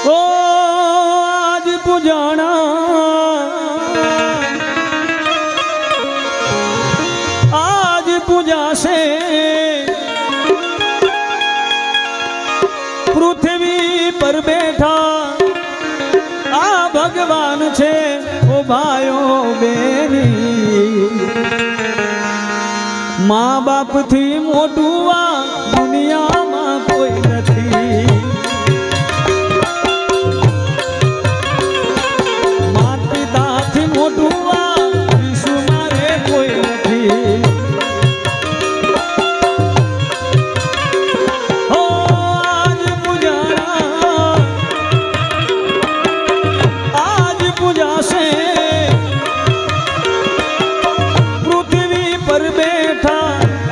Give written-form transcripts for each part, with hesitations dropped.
ओ आज पुजाना आज पूजा से पृथ्वी पर बैठा आ भगवान छे ओ भाइयो बेनी माँ बाप थी मोटू आ दुनिया में कोई नहीं मात पिता थी मोटू आ विश्व मारे कोई नहीं हो आज पुजारा आज पूजा से पृथ्वी पर बैठा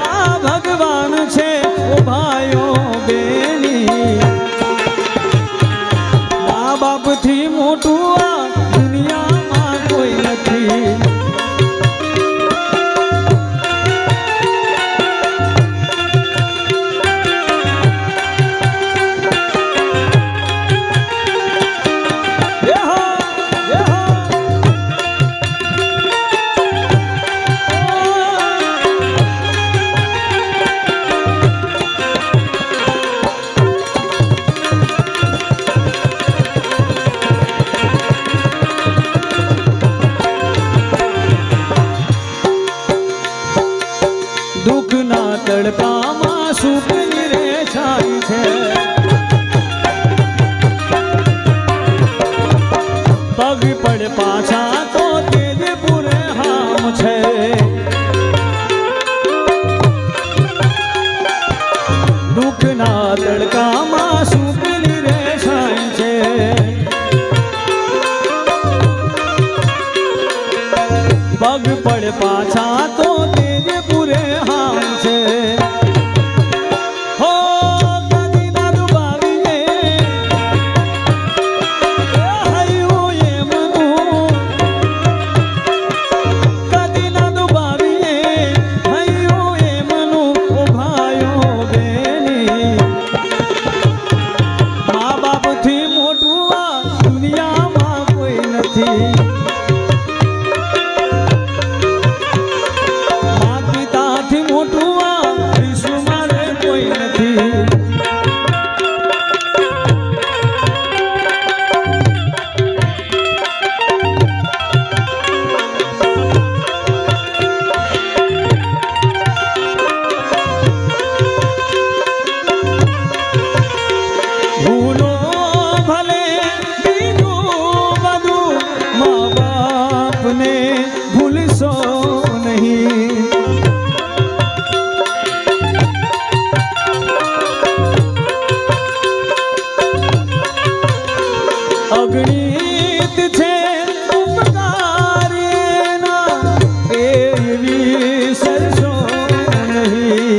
आ भगवान छे ओ भाइयो बेनी माँ बाप थी मोटू आ दुनिया में कोई नहीं दुख ना तड़पा मां सुख रे छाई छे पग पड़ पाछा तो तेज पूरे हाम छे दुख ना तड़का मां सुख रे छाई छे पग पड़ पाछा तो तेज पूरे हाम छे हो कदी ना डुबावीए हरियो ये मनु कदी ना डुबावीए हरियो ये मनु ओ भाइयो बेनी माँ बाप थी मोटू आ दुनिया में कोई नहीं भूलो भले बीजू बधु माँ बाप ने भूलशो नहीं अगणित छे उपकार एना एवी सरसो नहीं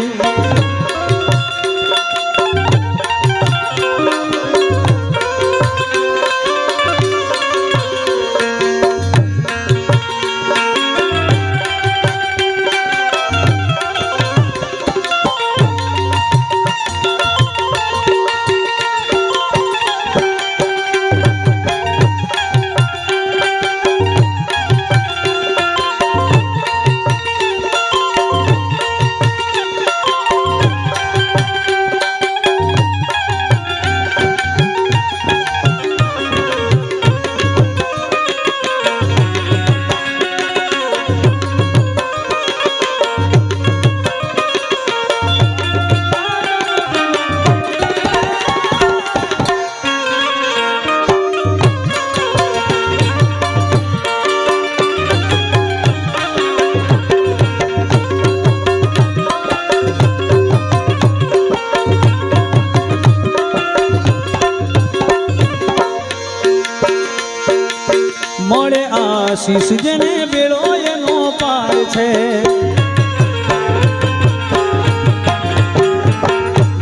મળે આશીષ જેને બેળો એનો પાર છે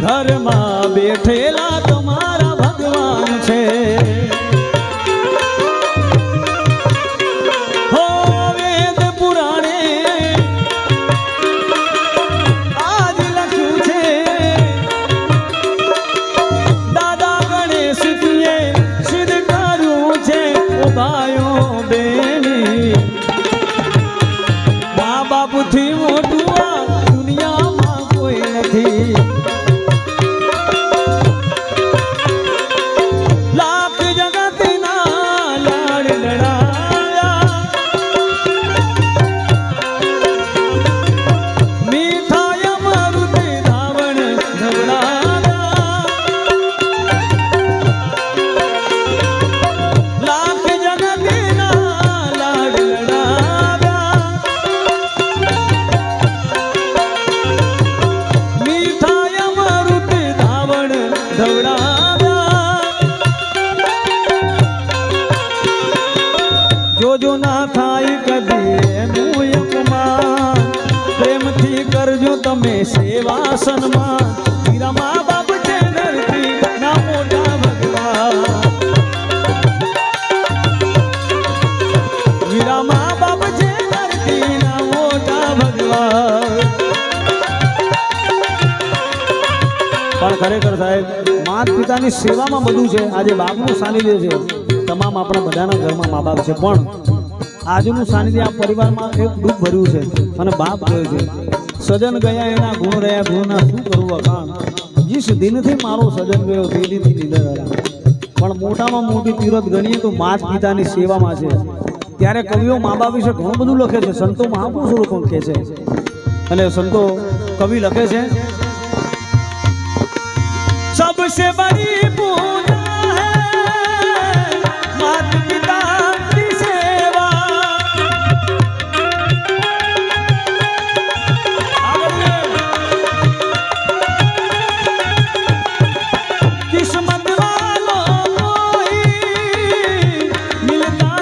ઘરમાં બેઠેલા તમારા ભગવાન છે હો વેદ પુરાણે આજ લખ્યું છે દાદા ગણેશ પિતાની સેવામાં બધું છે. આજે બાપનું સાનિધ્ય છે. તમામ આપણા બધાના ઘરમાં મા બાપ છે, પણ આજનું સાનિધ્ય આ પરિવારમાં એક દુઃખ ભર્યું છે. અને બાપ ગયો છે. સજન ગયા એના ગુણ રહ્યા ગુણના શું કરવું વખાણ. જીસ દિનથી મારો સજન ગયો તે દિનથી નિધન રહ્યા. પણ મોટામાં મોટી તીરથ ગણીએ તો માત પિતાની સેવામાં છે. ત્યારે કવિઓ મા બાપ વિશે ઘણું બધું લખે છે. સંતો મહાપુરુષો પણ કહે છે. અને સંતો કવિ લખે છે, सबसे बड़ी